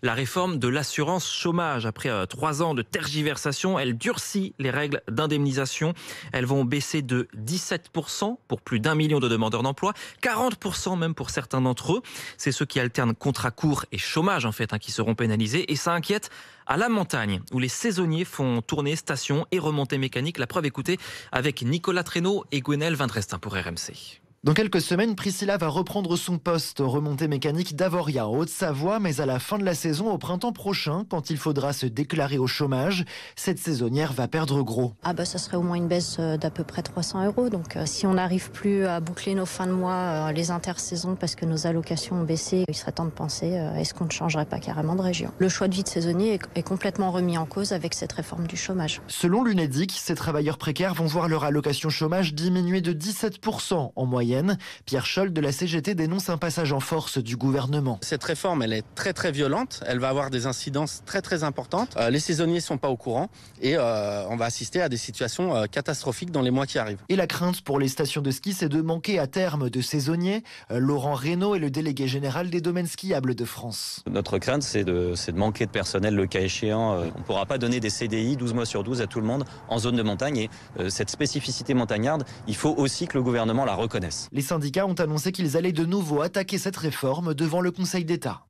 La réforme de l'assurance chômage, après 3 ans de tergiversation, elle durcit les règles d'indemnisation. Elles vont baisser de 17% pour plus d'1 million de demandeurs d'emploi, 40% même pour certains d'entre eux. C'est ceux qui alternent contrat court et chômage qui seront pénalisés. Et ça inquiète à la montagne, où les saisonniers font tourner stations et remontées mécaniques. La preuve, écoutez, avec Nicolas Traîneau et Gwenel Vindrestin pour RMC. Dans quelques semaines, Priscilla va reprendre son poste aux remontées mécaniques d'Avoria en Haute-Savoie, mais à la fin de la saison, au printemps prochain, quand il faudra se déclarer au chômage, cette saisonnière va perdre gros. Ça serait au moins une baisse d'à peu près 300 €. Donc si on n'arrive plus à boucler nos fins de mois, les intersaisons, parce que nos allocations ont baissé, il serait temps de penser est-ce qu'on ne changerait pas carrément de région. Le choix de vie de saisonnier est complètement remis en cause avec cette réforme du chômage. Selon l'UNEDIC, ces travailleurs précaires vont voir leur allocation chômage diminuer de 17% en moyenne. Pierre Scholl de la CGT dénonce un passage en force du gouvernement. Cette réforme, elle est très très violente. Elle va avoir des incidences très très importantes. Les saisonniers ne sont pas au courant et on va assister à des situations catastrophiques dans les mois qui arrivent. Et la crainte pour les stations de ski, c'est de manquer à terme de saisonniers. Laurent Reynaud est le délégué général des domaines skiables de France. Notre crainte, c'est de manquer de personnel le cas échéant. On ne pourra pas donner des CDI 12 mois sur 12 à tout le monde en zone de montagne. Et cette spécificité montagnarde, il faut aussi que le gouvernement la reconnaisse. Les syndicats ont annoncé qu'ils allaient de nouveau attaquer cette réforme devant le Conseil d'État.